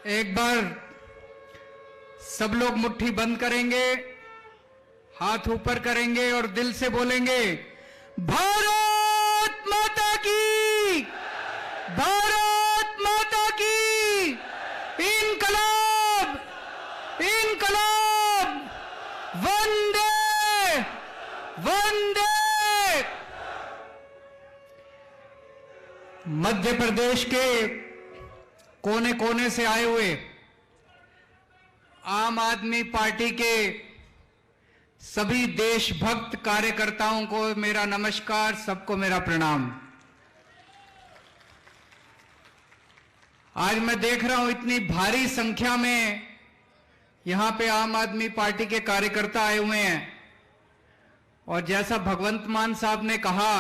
एक बार सब लोग मुट्ठी बंद करेंगे, हाथ ऊपर करेंगे और दिल से बोलेंगे, भारत माता की, भारत माता की, इनकलाब, इनकलाब, वंदे वंदे। मध्य प्रदेश के कोने कोने से आए हुए आम आदमी पार्टी के सभी देशभक्त कार्यकर्ताओं को मेरा नमस्कार, सबको मेरा प्रणाम। आज मैं देख रहा हूं इतनी भारी संख्या में यहां पे आम आदमी पार्टी के कार्यकर्ता आए हुए हैं और जैसा भगवंत मान साहब ने कहा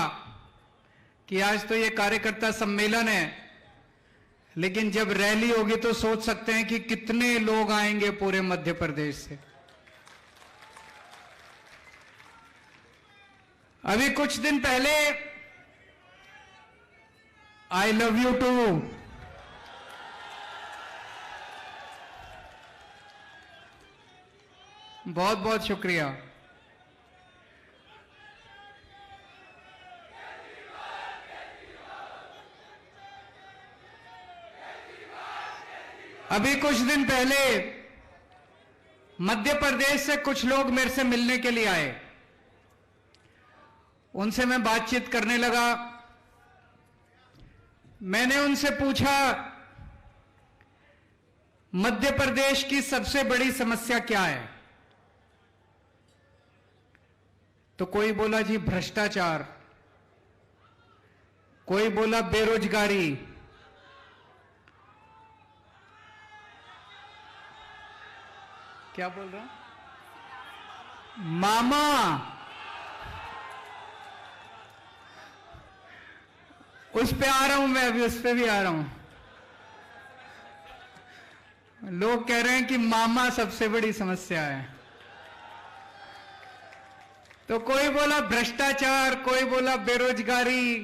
कि आज तो ये कार्यकर्ता सम्मेलन है, लेकिन जब रैली होगी तो सोच सकते हैं कि कितने लोग आएंगे पूरे मध्य प्रदेश से। अभी कुछ दिन पहले आई लव यू टू बहुत बहुत शुक्रिया। अभी कुछ दिन पहले मध्य प्रदेश से कुछ लोग मेरे से मिलने के लिए आए, उनसे मैं बातचीत करने लगा। मैंने उनसे पूछा, मध्य प्रदेश की सबसे बड़ी समस्या क्या है? तो कोई बोला जी भ्रष्टाचार, कोई बोला बेरोजगारी, क्या बोल रहा हूं, मामा, उस पे आ रहा हूं मैं, अभी उस पे भी आ रहा हूं। लोग कह रहे हैं कि मामा सबसे बड़ी समस्या है। तो कोई बोला भ्रष्टाचार, कोई बोला बेरोजगारी,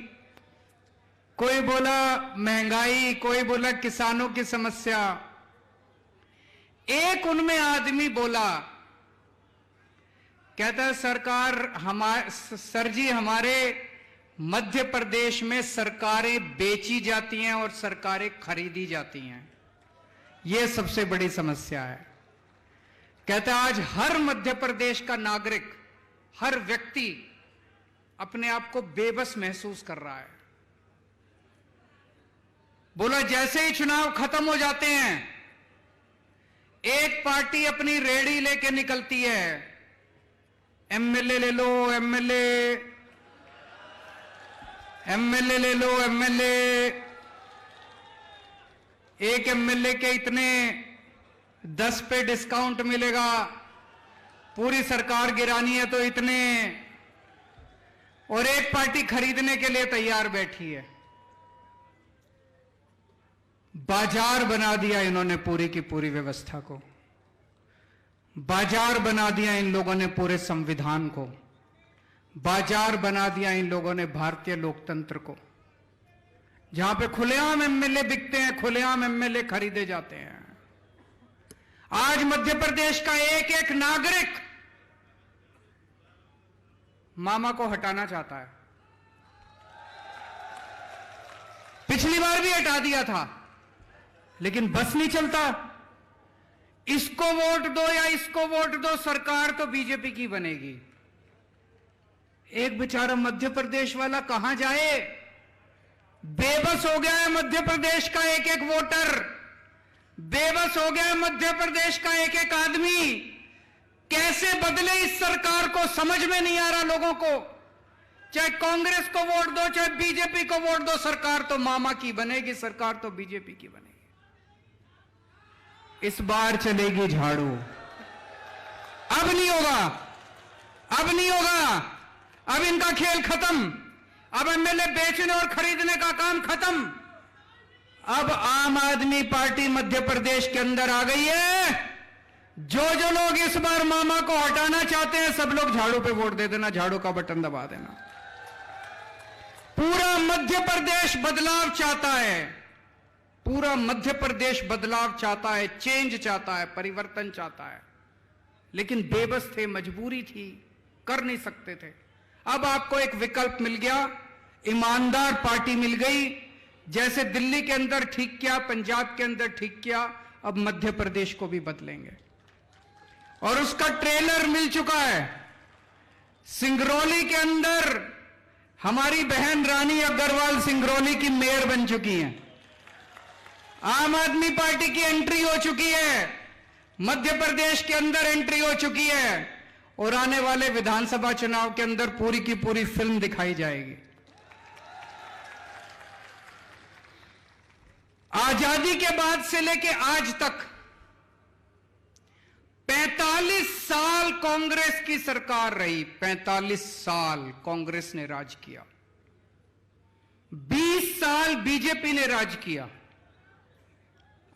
कोई बोला महंगाई, कोई बोला किसानों की समस्या। एक उनमें आदमी बोला, कहता है सरकार सर जी, हमारे मध्य प्रदेश में सरकारें बेची जाती हैं और सरकारें खरीदी जाती हैं, यह सबसे बड़ी समस्या है। कहता है आज हर मध्य प्रदेश का नागरिक, हर व्यक्ति अपने आप को बेबस महसूस कर रहा है। बोला जैसे ही चुनाव खत्म हो जाते हैं, एक पार्टी अपनी रेडी लेके निकलती है, एमएलए ले लो, एमएलए ले लो, एमएलए, एक एमएलए के इतने 10 पे डिस्काउंट मिलेगा, पूरी सरकार गिरानी है तो इतने, और एक पार्टी खरीदने के लिए तैयार बैठी है। बाजार बना दिया इन्होंने पूरी की पूरी व्यवस्था को, बाजार बना दिया इन लोगों ने पूरे संविधान को, बाजार बना दिया इन लोगों ने भारतीय लोकतंत्र को, जहां पे खुलेआम एमएलए बिकते हैं, खुलेआम एमएलए खरीदे जाते हैं। आज मध्य प्रदेश का एक एक नागरिक मामा को हटाना चाहता है। पिछली बार भी हटा दिया था, लेकिन बस नहीं चलता। इसको वोट दो या इसको वोट दो, सरकार तो बीजेपी की बनेगी। एक बेचारा मध्य प्रदेश वाला कहां जाए? बेबस हो गया है मध्य प्रदेश का एक एक वोटर, बेबस हो गया है मध्य प्रदेश का एक एक आदमी। कैसे बदले इस सरकार को समझ में नहीं आ रहा लोगों को। चाहे कांग्रेस को वोट दो, चाहे बीजेपी को वोट दो, सरकार तो मामा की बनेगी, सरकार तो बीजेपी की बनेगी। इस बार चलेगी झाड़ू। अब नहीं होगा, अब नहीं होगा, अब इनका खेल खत्म। अब एमएलए बेचने और खरीदने का काम खत्म। अब आम आदमी पार्टी मध्य प्रदेश के अंदर आ गई है। जो जो लोग इस बार मामा को हटाना चाहते हैं, सब लोग झाड़ू पे वोट दे देना, झाड़ू का बटन दबा देना। पूरा मध्य प्रदेश बदलाव चाहता है, पूरा मध्य प्रदेश बदलाव चाहता है, चेंज चाहता है, परिवर्तन चाहता है, लेकिन बेबस थे, मजबूरी थी, कर नहीं सकते थे। अब आपको एक विकल्प मिल गया, ईमानदार पार्टी मिल गई। जैसे दिल्ली के अंदर ठीक किया, पंजाब के अंदर ठीक किया, अब मध्य प्रदेश को भी बदलेंगे और उसका ट्रेलर मिल चुका है। सिंगरौली के अंदर हमारी बहन रानी अग्रवाल सिंगरौली की मेयर बन चुकी हैं। आम आदमी पार्टी की एंट्री हो चुकी है, मध्य प्रदेश के अंदर एंट्री हो चुकी है और आने वाले विधानसभा चुनाव के अंदर पूरी की पूरी फिल्म दिखाई जाएगी। आजादी के बाद से लेके आज तक 45 साल कांग्रेस की सरकार रही, 45 साल कांग्रेस ने राज किया, 20 साल बीजेपी ने राज किया।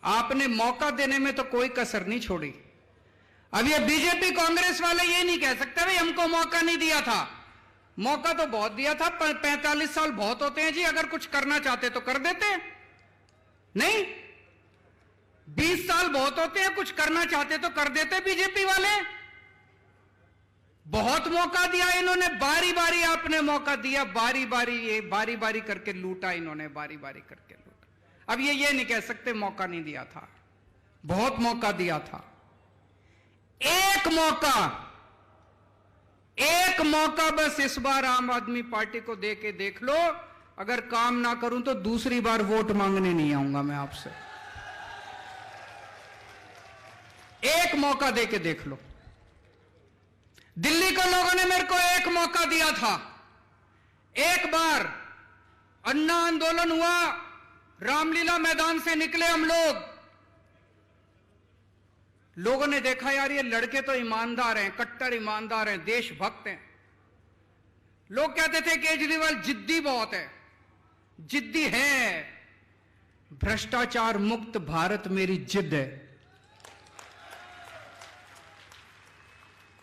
आपने मौका देने में तो कोई कसर नहीं छोड़ी। अब ये बीजेपी कांग्रेस वाले ये नहीं कह सकते भाई हमको मौका नहीं दिया था। मौका तो बहुत दिया था, 45 साल बहुत होते हैं जी, अगर कुछ करना चाहते तो कर देते, नहीं 20 साल बहुत होते हैं, कुछ करना चाहते तो कर देते। बीजेपी वाले बहुत मौका दिया इन्होंने, बारी बारी आपने मौका दिया, बारी बारी ये बारी बारी करके लूटा इन्होंने, बारी बारी करके लूटा। अब ये नहीं कह सकते मौका नहीं दिया था, बहुत मौका दिया था। एक मौका बस इस बार आम आदमी पार्टी को दे के देख लो, अगर काम ना करूं तो दूसरी बार वोट मांगने नहीं आऊंगा मैं आपसे। एक मौका दे के देख लो। दिल्ली के लोगों ने मेरे को एक मौका दिया था, एक बार अन्ना आंदोलन हुआ, रामलीला मैदान से निकले हम लोगों ने देखा यार ये लड़के तो ईमानदार हैं, कट्टर ईमानदार हैं, देशभक्त हैं। लोग कहते थे केजरीवाल जिद्दी बहुत है, जिद्दी है, भ्रष्टाचार मुक्त भारत मेरी जिद है।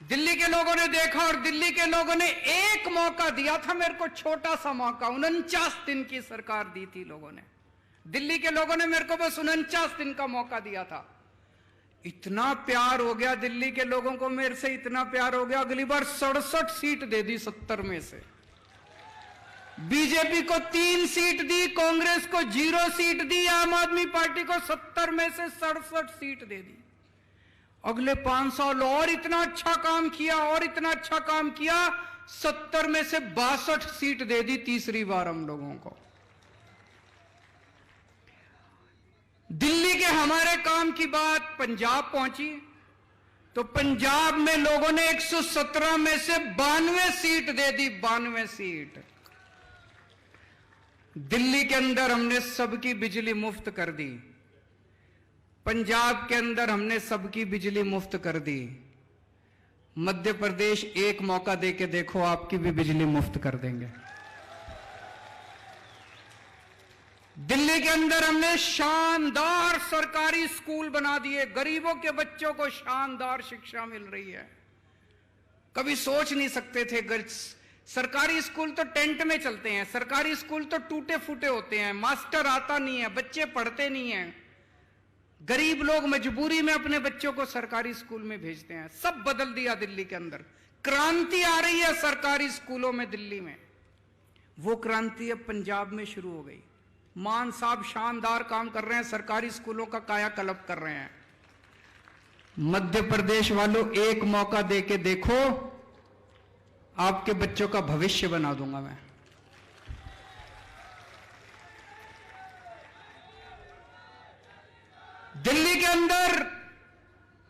दिल्ली के लोगों ने देखा और दिल्ली के लोगों ने एक मौका दिया था मेरे को, छोटा सा मौका, 49 दिन की सरकार दी थी लोगों ने। दिल्ली के लोगों ने मेरे को बस 49 दिन का मौका दिया था। इतना प्यार हो गया दिल्ली के लोगों को मेरे से, इतना प्यार हो गया, अगली बार 67 सीट दे दी 70 में से। बीजेपी को 3 सीट दी, कांग्रेस को 0 सीट दी, आम आदमी पार्टी को 70 में से 67 सीट दे दी। अगले 5 साल और इतना अच्छा काम किया, और इतना अच्छा काम किया, 70 में से 62 सीट दे दी तीसरी बार हम लोगों को। दिल्ली के हमारे काम की बात पंजाब पहुंची तो पंजाब में लोगों ने 117 में से 92 सीट दे दी, 92 सीट। दिल्ली के अंदर हमने सबकी बिजली मुफ्त कर दी, पंजाब के अंदर हमने सबकी बिजली मुफ्त कर दी। मध्य प्रदेश एक मौका देके देखो, आपकी भी बिजली मुफ्त कर देंगे। दिल्ली के अंदर हमने शानदार सरकारी स्कूल बना दिए, गरीबों के बच्चों को शानदार शिक्षा मिल रही है। कभी सोच नहीं सकते थे, सरकारी स्कूल तो टेंट में चलते हैं, सरकारी स्कूल तो टूटे फूटे होते हैं, मास्टर आता नहीं है, बच्चे पढ़ते नहीं हैं, गरीब लोग मजबूरी में अपने बच्चों को सरकारी स्कूल में भेजते हैं। सब बदल दिया दिल्ली के अंदर, क्रांति आ रही है सरकारी स्कूलों में दिल्ली में। वो क्रांति अब पंजाब में शुरू हो गई। मान साहब शानदार काम कर रहे हैं, सरकारी स्कूलों का कायाकल्प कर रहे हैं। मध्य प्रदेश वालों एक मौका देके देखो, आपके बच्चों का भविष्य बना दूंगा मैं। दिल्ली के अंदर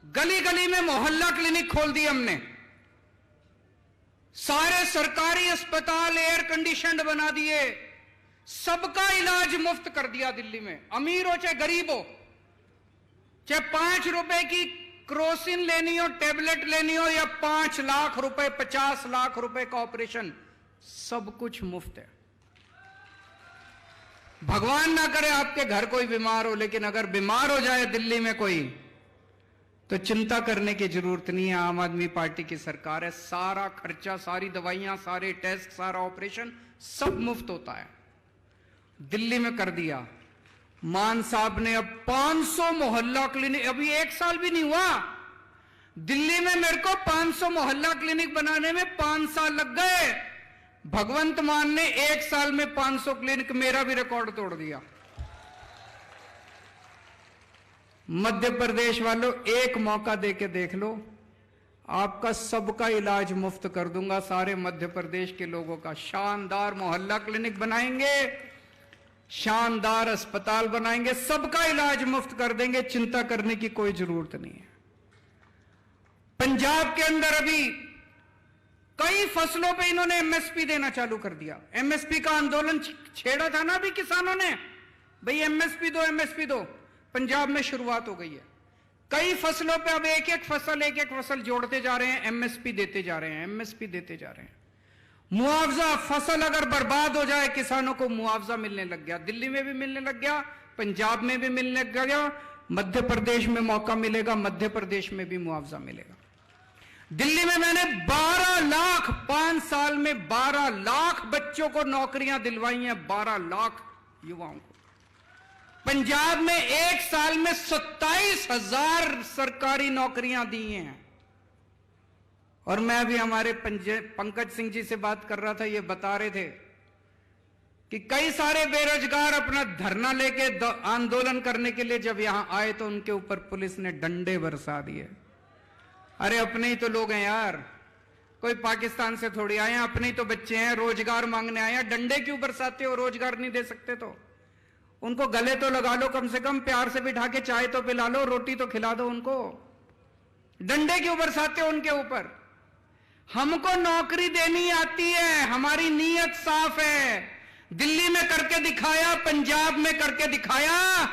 गली गली में मोहल्ला क्लिनिक खोल दिए हमने, सारे सरकारी अस्पताल एयर कंडीशनड बना दिए, सबका इलाज मुफ्त कर दिया दिल्ली में। अमीर हो चाहे गरीब हो, चाहे 5 रुपए की क्रोसिन लेनी हो, टेबलेट लेनी हो, या 5 लाख रुपए 50 लाख रुपए का ऑपरेशन, सब कुछ मुफ्त है। भगवान ना करे आपके घर कोई बीमार हो, लेकिन अगर बीमार हो जाए दिल्ली में कोई, तो चिंता करने की जरूरत नहीं है। आम आदमी पार्टी की सरकार है, सारा खर्चा, सारी दवाइयां, सारे टेस्ट, सारा ऑपरेशन सब मुफ्त होता है। दिल्ली में कर दिया। मान साहब ने अब 500 मोहल्ला क्लिनिक, अभी 1 साल भी नहीं हुआ, दिल्ली में मेरे को 500 मोहल्ला क्लिनिक बनाने में 5 साल लग गए। भगवंत मान ने 1 साल में 500 क्लिनिक, मेरा भी रिकॉर्ड तोड़ दिया। मध्य प्रदेश वालों, एक मौका देके देख लो, आपका सबका इलाज मुफ्त कर दूंगा। सारे मध्य प्रदेश के लोगों का शानदार मोहल्ला क्लिनिक बनाएंगे, शानदार अस्पताल बनाएंगे, सबका इलाज मुफ्त कर देंगे, चिंता करने की कोई जरूरत नहीं है। पंजाब के अंदर अभी कई फसलों पे इन्होंने एमएसपी देना चालू कर दिया। एमएसपी का आंदोलन छेड़ा था ना अभी किसानों ने, भाई एमएसपी दो, एमएसपी दो। पंजाब में शुरुआत हो गई है, कई फसलों पे अब एक एक फसल जोड़ते जा रहे हैं, एमएसपी देते जा रहे हैं, एमएसपी देते जा रहे हैं। मुआवजा, फसल अगर बर्बाद हो जाए किसानों को मुआवजा मिलने लग गया, दिल्ली में भी मिलने लग गया, पंजाब में भी मिलने लग गया, मध्य प्रदेश में मौका मिलेगा, मध्य प्रदेश में भी मुआवजा मिलेगा। दिल्ली में मैंने 12 लाख 5 साल में 12 लाख बच्चों को नौकरियां दिलवाई हैं, 12 लाख युवाओं को। पंजाब में 1 साल में 27,000 सरकारी नौकरियां दी हैं। और मैं भी हमारे पंकज सिंह जी से बात कर रहा था, ये बता रहे थे कि कई सारे बेरोजगार अपना धरना लेके आंदोलन करने के लिए जब यहां आए तो उनके ऊपर पुलिस ने डंडे बरसा दिए। अरे अपने ही तो लोग हैं यार, कोई पाकिस्तान से थोड़ी आए हैं, अपने ही तो बच्चे हैं, रोजगार मांगने आए हैं, डंडे क्यों बरसाते हो? रोजगार नहीं दे सकते तो उनको गले तो लगा लो, कम से कम प्यार से बिठा के चाय तो पिला लो, रोटी तो खिला दो उनको, डंडे क्यों बरसाते हो उनके ऊपर? हमको नौकरी देनी आती है, हमारी नीयत साफ है। दिल्ली में करके दिखाया, पंजाब में करके दिखाया।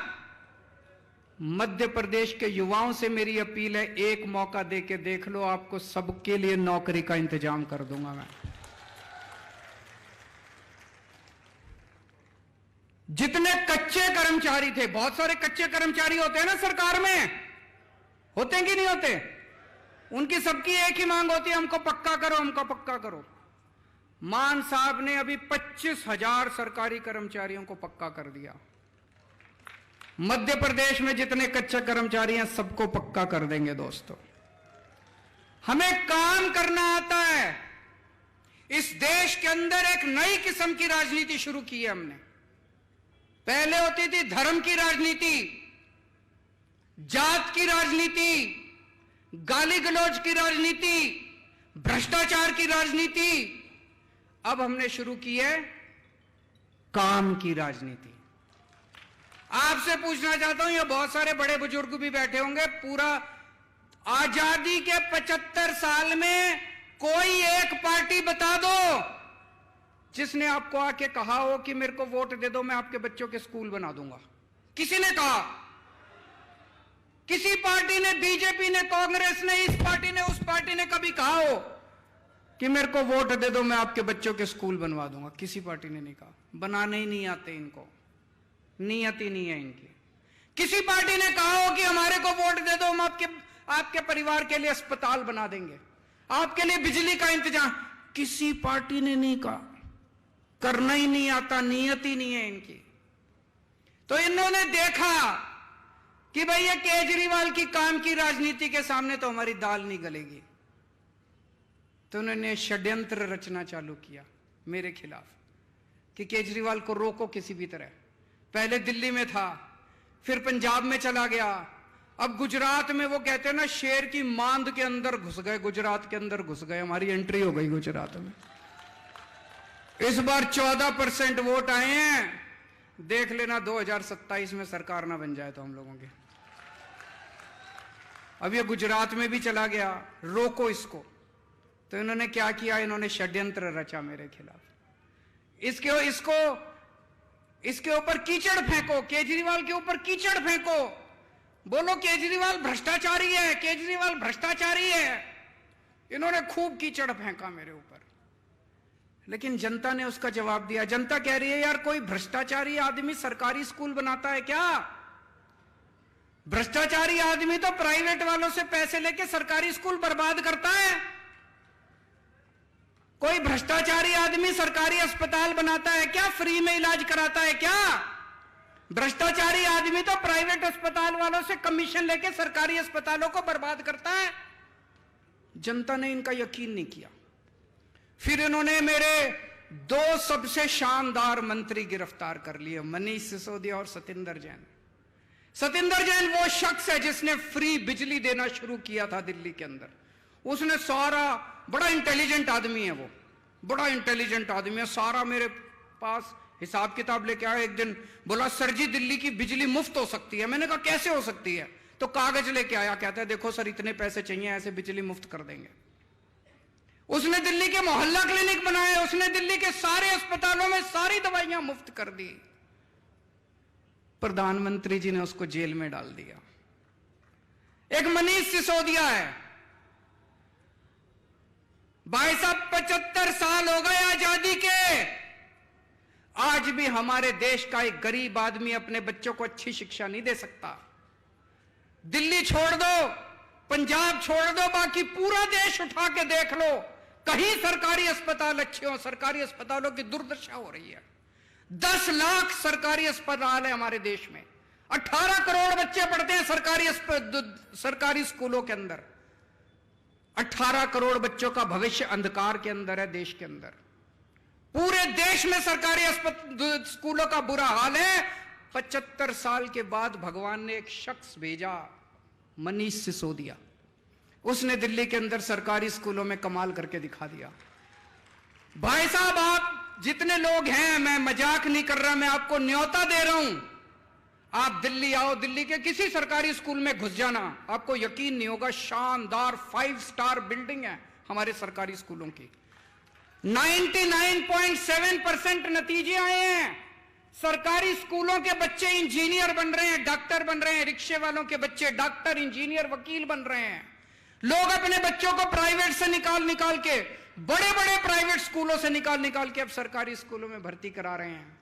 मध्य प्रदेश के युवाओं से मेरी अपील है, एक मौका देके देख लो, आपको सबके लिए नौकरी का इंतजाम कर दूंगा मैं। जितने कच्चे कर्मचारी थे, बहुत सारे कच्चे कर्मचारी होते हैं ना सरकार में, होते हैं कि नहीं होते? उनकी सबकी एक ही मांग होती है, हमको पक्का करो, हमको पक्का करो। मान साहब ने अभी 25,000 सरकारी कर्मचारियों को पक्का कर दिया। मध्य प्रदेश में जितने कच्चे कर्मचारी हैं सबको पक्का कर देंगे। दोस्तों, हमें काम करना आता है। इस देश के अंदर एक नई किस्म की राजनीति शुरू की है हमने। पहले होती थी धर्म की राजनीति, जात की राजनीति, गाली गलौज की राजनीति, भ्रष्टाचार की राजनीति। अब हमने शुरू की है काम की राजनीति। आपसे पूछना चाहता हूं, ये बहुत सारे बड़े बुजुर्ग भी बैठे होंगे, पूरा आजादी के 75 साल में कोई एक पार्टी बता दो जिसने आपको आके कहा हो कि मेरे को वोट दे दो, मैं आपके बच्चों के स्कूल बना दूंगा। किसी ने कहा? किसी पार्टी ने, बीजेपी ने, कांग्रेस ने, इस पार्टी ने, उस पार्टी ने कभी कहा हो कि मेरे को वोट दे दो, मैं आपके बच्चों के स्कूल बनवा दूंगा? किसी पार्टी ने नहीं कहा। बनाने ही नहीं आते इनको, नीयत ही नहीं है इनकी। किसी पार्टी ने कहा हो कि हमारे को वोट दे दो, हम आपके परिवार के लिए अस्पताल बना देंगे, आपके लिए बिजली का इंतजाम? किसी पार्टी ने नहीं कहा। करना ही नहीं आता, नीयत ही नहीं है इनकी। तो इन्होंने देखा कि भाई ये केजरीवाल की काम की राजनीति के सामने तो हमारी दाल नहीं गलेगी, तो उन्होंने षड्यंत्र रचना चालू किया मेरे खिलाफ कि केजरीवाल को रोको किसी भी तरह। पहले दिल्ली में था, फिर पंजाब में चला गया, अब गुजरात में वो कहते हैं ना, शेर की मांद के अंदर घुस गए, गुजरात के अंदर घुस गए। हमारी एंट्री हो गई गुजरात में। इस बार 14% वोट आए हैं। देख लेना 2027 में सरकार ना बन जाए तो हम लोगों की। अब ये गुजरात में भी चला गया, रोको इसको। तो इन्होंने क्या किया? इन्होंने षड्यंत्र रचा मेरे खिलाफ। इसके ऊपर कीचड़ फेंको, केजरीवाल के ऊपर कीचड़ फेंको, बोलो केजरीवाल भ्रष्टाचारी है, केजरीवाल भ्रष्टाचारी है। इन्होंने खूब कीचड़ फेंका मेरे ऊपर, लेकिन जनता ने उसका जवाब दिया। जनता कह रही है यार, कोई भ्रष्टाचारी आदमी सरकारी स्कूल बनाता है क्या? भ्रष्टाचारी आदमी तो प्राइवेट वालों से पैसे लेके सरकारी स्कूल बर्बाद करता है। कोई भ्रष्टाचारी आदमी सरकारी अस्पताल बनाता है क्या? फ्री में इलाज कराता है क्या? भ्रष्टाचारी आदमी तो प्राइवेट अस्पताल वालों से कमीशन लेके सरकारी अस्पतालों को बर्बाद करता है। जनता ने इनका यकीन नहीं किया। फिर इन्होंने मेरे दो सबसे शानदार मंत्री गिरफ्तार कर लिए, मनीष सिसोदिया और सतिंदर जैन। सतिंदर जैन वो शख्स है जिसने फ्री बिजली देना शुरू किया था दिल्ली के अंदर। उसने सारा, बड़ा इंटेलिजेंट आदमी है वो, बड़ा इंटेलिजेंट आदमी है, सारा मेरे पास हिसाब किताब लेके आया। एक दिन बोला सर जी दिल्ली की बिजली मुफ्त हो सकती है। मैंने कहा कैसे हो सकती है? तो कागज लेके आया, कहता है देखो सर इतने पैसे चाहिए, ऐसे बिजली मुफ्त कर देंगे। उसने दिल्ली के मोहल्ला क्लिनिक बनाए, उसने दिल्ली के सारे अस्पतालों में सारी दवाइयां मुफ्त कर दी। प्रधानमंत्री जी ने उसको जेल में डाल दिया। एक मनीष सिसोदिया है, भाई साहब 75 साल हो गए आजादी के, आज भी हमारे देश का एक गरीब आदमी अपने बच्चों को अच्छी शिक्षा नहीं दे सकता। दिल्ली छोड़ दो, पंजाब छोड़ दो, बाकी पूरा देश उठा के देख लो, कहीं सरकारी अस्पताल अच्छे हो। सरकारी अस्पतालों की दुर्दशा हो रही है। 10 लाख सरकारी अस्पताल है हमारे देश में, 18 करोड़ बच्चे पढ़ते हैं सरकारी स्कूलों के अंदर। 18 करोड़ बच्चों का भविष्य अंधकार के अंदर है देश के अंदर। पूरे देश में सरकारी स्कूलों का बुरा हाल है। 75 साल के बाद भगवान ने एक शख्स भेजा, मनीष सिसोदिया। उसने दिल्ली के अंदर सरकारी स्कूलों में कमाल करके दिखा दिया। भाई साहब आप जितने लोग हैं, मैं मजाक नहीं कर रहा, मैं आपको न्योता दे रहा हूं, आप दिल्ली आओ, दिल्ली के किसी सरकारी स्कूल में घुस जाना, आपको यकीन नहीं होगा, शानदार 5 स्टार बिल्डिंग है हमारे सरकारी स्कूलों की। 99.7% नतीजे आए हैं। सरकारी स्कूलों के बच्चे इंजीनियर बन रहे हैं, डॉक्टर बन रहे हैं, रिक्शे वालों के बच्चे डॉक्टर, इंजीनियर, वकील बन रहे हैं। लोग अपने बच्चों को प्राइवेट से निकाल के, बड़े बड़े प्राइवेट स्कूलों से निकाल के अब सरकारी स्कूलों में भर्ती करा रहे हैं।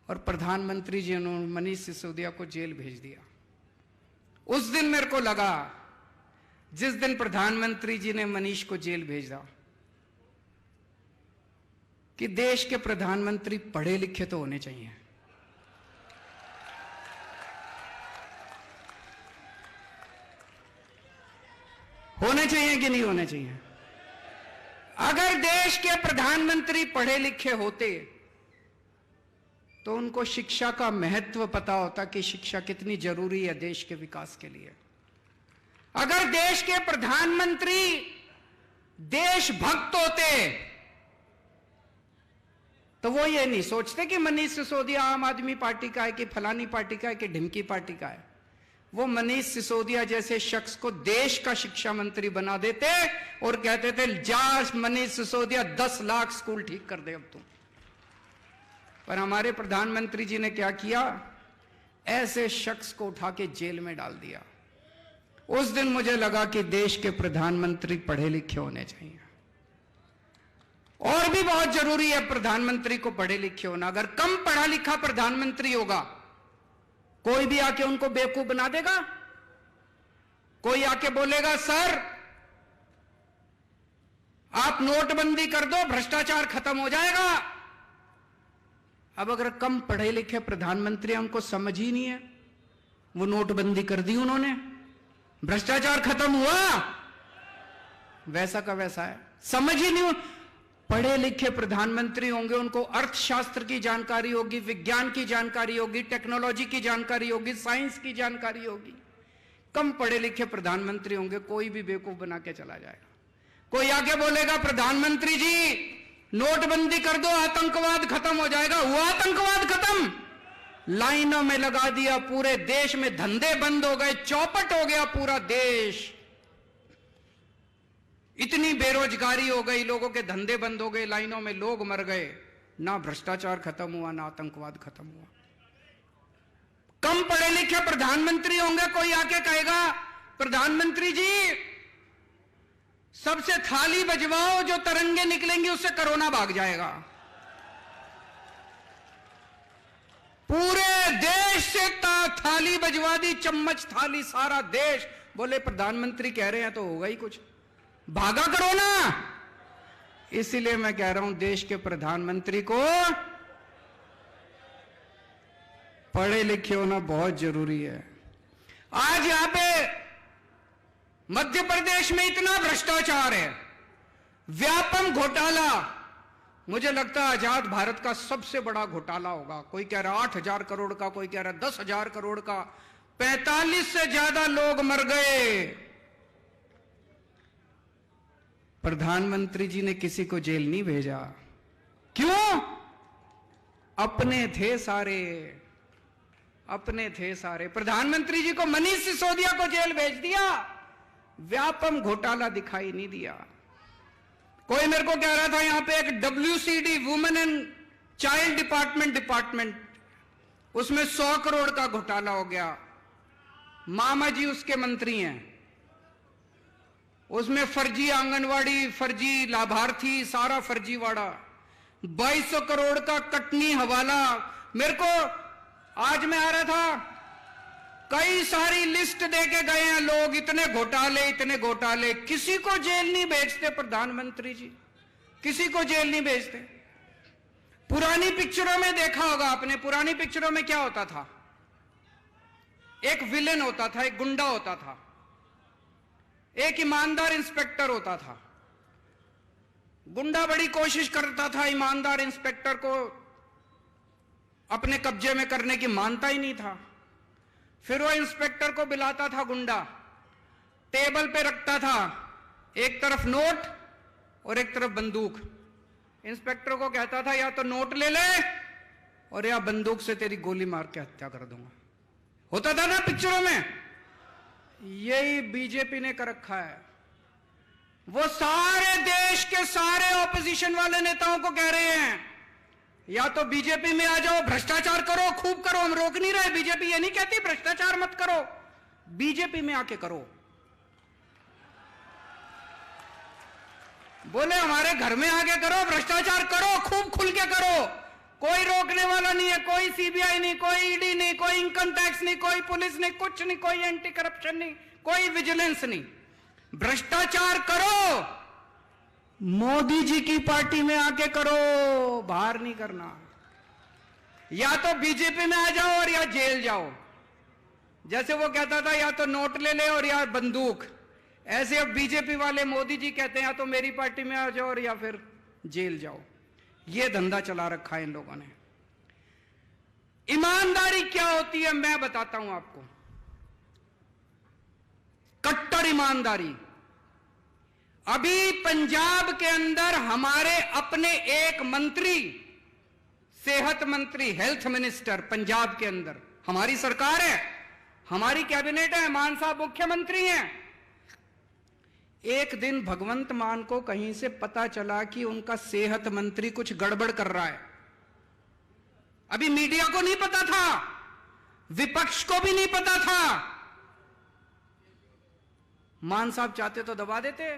और प्रधानमंत्री जी ने मनीष सिसोदिया को जेल भेज दिया। उस दिन मेरे को लगा, जिस दिन प्रधानमंत्री जी ने मनीष को जेल भेजा, कि देश के प्रधानमंत्री पढ़े लिखे तो होने चाहिए। होने चाहिए कि नहीं होने चाहिए? अगर देश के प्रधानमंत्री पढ़े लिखे होते तो उनको शिक्षा का महत्व पता होता कि शिक्षा कितनी जरूरी है देश के विकास के लिए। अगर देश के प्रधानमंत्री देशभक्त होते तो वो ये नहीं सोचते कि मनीष सिसोदिया आम आदमी पार्टी का है, कि फलानी पार्टी का है, कि ढिमकी पार्टी का है। वो मनीष सिसोदिया जैसे शख्स को देश का शिक्षा मंत्री बना देते और कहते थे जा मनीष सिसोदिया 10 लाख स्कूल ठीक कर दे अब तुम। पर हमारे प्रधानमंत्री जी ने क्या किया? ऐसे शख्स को उठा के जेल में डाल दिया। उस दिन मुझे लगा कि देश के प्रधानमंत्री पढ़े लिखे होने चाहिए। और भी बहुत जरूरी है प्रधानमंत्री को पढ़े लिखे होना। अगर कम पढ़ा लिखा प्रधानमंत्री होगा, कोई भी आके उनको बेवकूफ बना देगा। कोई आके बोलेगा सर आप नोटबंदी कर दो, भ्रष्टाचार खत्म हो जाएगा। अब अगर कम पढ़े लिखे प्रधानमंत्री हैं, उनको समझ ही नहीं है, वो नोटबंदी कर दी उन्होंने, भ्रष्टाचार खत्म हुआ, वैसा का वैसा है, समझ ही नहीं। पढ़े लिखे प्रधानमंत्री होंगे, उनको अर्थशास्त्र की जानकारी होगी, विज्ञान की जानकारी होगी, टेक्नोलॉजी की जानकारी होगी, साइंस की जानकारी होगी। कम पढ़े लिखे प्रधानमंत्री होंगे, कोई भी बेवकूफ बना के चला जाएगा। कोई आके बोलेगा प्रधानमंत्री जी नोटबंदी कर दो, आतंकवाद खत्म हो जाएगा। हुआ आतंकवाद खत्म? लाइनों में लगा दिया, पूरे देश में धंधे बंद हो गए, चौपट हो गया पूरा देश। इतनी बेरोजगारी हो गई, लोगों के धंधे बंद हो गए, लाइनों में लोग मर गए। ना भ्रष्टाचार खत्म हुआ, ना आतंकवाद खत्म हुआ। कम पढ़े लिखे प्रधानमंत्री होंगे, कोई आके कहेगा प्रधानमंत्री जी सबसे थाली बजवाओ, जो तरंगे निकलेंगी उससे कोरोना भाग जाएगा। पूरे देश से थाली बजवा दी, चम्मच थाली सारा देश। बोले प्रधानमंत्री कह रहे हैं तो होगा ही कुछ, भागा कोरोना। इसीलिए मैं कह रहा हूं देश के प्रधानमंत्री को पढ़े लिखे होना बहुत जरूरी है। आज यहां पे मध्य प्रदेश में इतना भ्रष्टाचार है, व्यापम घोटाला, मुझे लगता है आजाद भारत का सबसे बड़ा घोटाला होगा। कोई कह रहा 8,000 करोड़ का, कोई कह रहा 10,000 करोड़ का। 45 से ज्यादा लोग मर गए। प्रधानमंत्री जी ने किसी को जेल नहीं भेजा। क्यों? अपने थे सारे, अपने थे सारे। प्रधानमंत्री जी को मनीष सिसोदिया को जेल भेज दिया, व्यापम घोटाला दिखाई नहीं दिया। कोई मेरे को कह रहा था यहां पे एक WCD women and child department, उसमें 100 करोड़ का घोटाला हो गया। मामा जी उसके मंत्री हैं, उसमें फर्जी आंगनवाड़ी, फर्जी लाभार्थी, सारा फर्जीवाड़ा। 2200 करोड़ का कटनी हवाला। मेरे को आज मैं आ रहा था, कई सारी लिस्ट देके गए हैं लोग, इतने घोटाले, इतने घोटाले। किसी को जेल नहीं भेजते प्रधानमंत्री जी, किसी को जेल नहीं भेजते। पुरानी पिक्चरों में देखा होगा आपने, पुरानी पिक्चरों में क्या होता था? एक विलेन होता था, एक गुंडा होता था, एक ईमानदार इंस्पेक्टर होता था। गुंडा बड़ी कोशिश करता था ईमानदार इंस्पेक्टर को अपने कब्जे में करने की, मानता ही नहीं था। फिर वो इंस्पेक्टर को बुलाता था गुंडा, टेबल पे रखता था एक तरफ नोट और एक तरफ बंदूक। इंस्पेक्टर को कहता था या तो नोट ले ले और या बंदूक से तेरी गोली मार के हत्या कर दूंगा। होता था ना पिक्चरों में। यही बीजेपी ने कर रखा है। वो सारे देश के सारे ऑपोजिशन वाले नेताओं को कह रहे हैं या तो बीजेपी में आ जाओ, भ्रष्टाचार करो, खूब करो, हम रोक नहीं रहे। बीजेपी ये नहीं कहती भ्रष्टाचार मत करो, बीजेपी में आके करो। बोले हमारे घर में आके करो, भ्रष्टाचार करो, खूब खुल के करो, कोई रोकने वाला नहीं है, कोई सीबीआई नहीं, कोई ईडी नहीं, कोई इनकम टैक्स नहीं, कोई पुलिस नहीं, कुछ नहीं, कोई एंटी करप्शन नहीं, कोई विजिलेंस नहीं। भ्रष्टाचार करो, मोदी जी की पार्टी में आके करो, बाहर नहीं करना। या तो बीजेपी में आ जाओ और या जेल जाओ। जैसे वो कहता था या तो नोट ले ले और या बंदूक, ऐसे अब बीजेपी वाले मोदी जी कहते हैं या तो मेरी पार्टी में आ जाओ और या फिर जेल जाओ। ये धंधा चला रखा है इन लोगों ने। ईमानदारी क्या होती है मैं बताता हूं आपको। कट्टर ईमानदारी। अभी पंजाब के अंदर हमारे अपने एक मंत्री, सेहत मंत्री, हेल्थ मिनिस्टर पंजाब के अंदर, हमारी सरकार है, हमारी कैबिनेट है, मान साहब मुख्यमंत्री हैं। एक दिन भगवंत मान को कहीं से पता चला कि उनका सेहत मंत्री कुछ गड़बड़ कर रहा है। अभी मीडिया को नहीं पता था, विपक्ष को भी नहीं पता था। मान साहब चाहते तो दबा देते,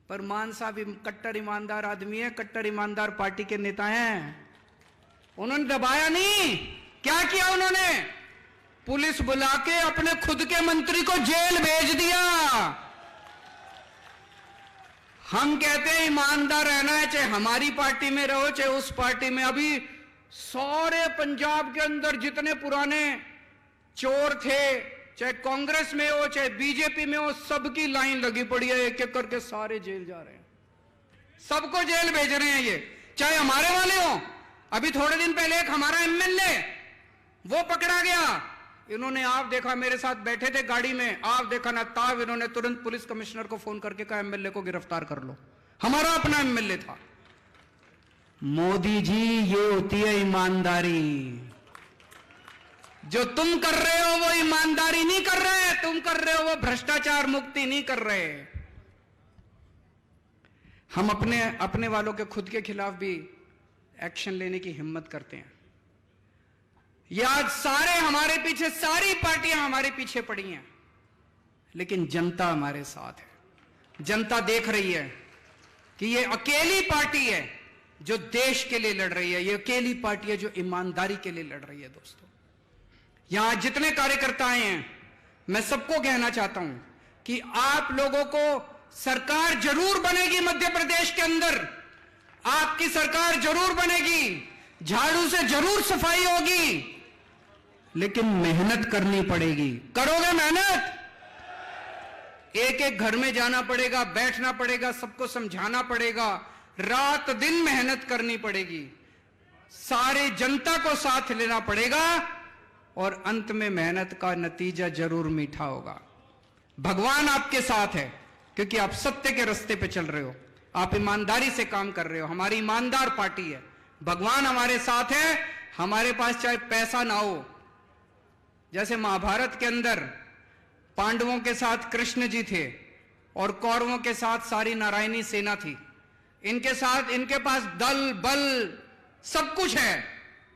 पर मान साहब कट्टर ईमानदार आदमी है, कट्टर ईमानदार पार्टी के नेता हैं। उन्होंने दबाया नहीं। क्या किया उन्होंने? पुलिस बुला के अपने खुद के मंत्री को जेल भेज दिया। हम कहते हैं ईमानदार रहना है, चाहे हमारी पार्टी में रहो चाहे उस पार्टी में। अभी सारे पंजाब के अंदर जितने पुराने चोर थे, चाहे कांग्रेस में हो चाहे बीजेपी में हो, सबकी लाइन लगी पड़ी है, एक एक करके सारे जेल जा रहे हैं, सबको जेल भेज रहे हैं ये, चाहे हमारे वाले हो। अभी थोड़े दिन पहले एक हमारा एमएलए वो पकड़ा गया। इन्होंने, आप देखा, मेरे साथ बैठे थे गाड़ी में, आप देखा ना ताब, इन्होंने तुरंत पुलिस कमिश्नर को फोन करके कहा एमएलए को गिरफ्तार कर लो। हमारा अपना एमएलए था। मोदी जी, ये होती है ईमानदारी। जो तुम कर रहे हो वो ईमानदारी नहीं कर रहे, तुम कर रहे हो वो भ्रष्टाचार मुक्ति नहीं कर रहे। हम अपने वालों के खुद के खिलाफ भी एक्शन लेने की हिम्मत करते हैं। ये आज सारे हमारे पीछे, सारी पार्टियां हमारे पीछे पड़ी हैं, लेकिन जनता हमारे साथ है। जनता देख रही है कि ये अकेली पार्टी है जो देश के लिए लड़ रही है, ये अकेली पार्टी है जो ईमानदारी के लिए लड़ रही है। दोस्तों, यहां जितने कार्यकर्ता आए हैं, मैं सबको कहना चाहता हूं कि आप लोगों को सरकार जरूर बनेगी मध्य प्रदेश के अंदर, आपकी सरकार जरूर बनेगी, झाड़ू से जरूर सफाई होगी, लेकिन मेहनत करनी पड़ेगी। करोगे मेहनत? एक एक घर में जाना पड़ेगा, बैठना पड़ेगा, सबको समझाना पड़ेगा, रात दिन मेहनत करनी पड़ेगी, सारे जनता को साथ लेना पड़ेगा और अंत में मेहनत का नतीजा जरूर मीठा होगा। भगवान आपके साथ है क्योंकि आप सत्य के रास्ते पे चल रहे हो, आप ईमानदारी से काम कर रहे हो। हमारी ईमानदार पार्टी है, भगवान हमारे साथ है। हमारे पास चाहे पैसा ना हो, जैसे महाभारत के अंदर पांडवों के साथ कृष्ण जी थे और कौरवों के साथ सारी नारायणी सेना थी, इनके साथ इनके पास दल बल सब कुछ है,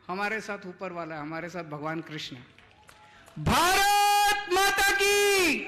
हमारे साथ ऊपर वाला है, हमारे साथ भगवान कृष्ण है। भारत माता की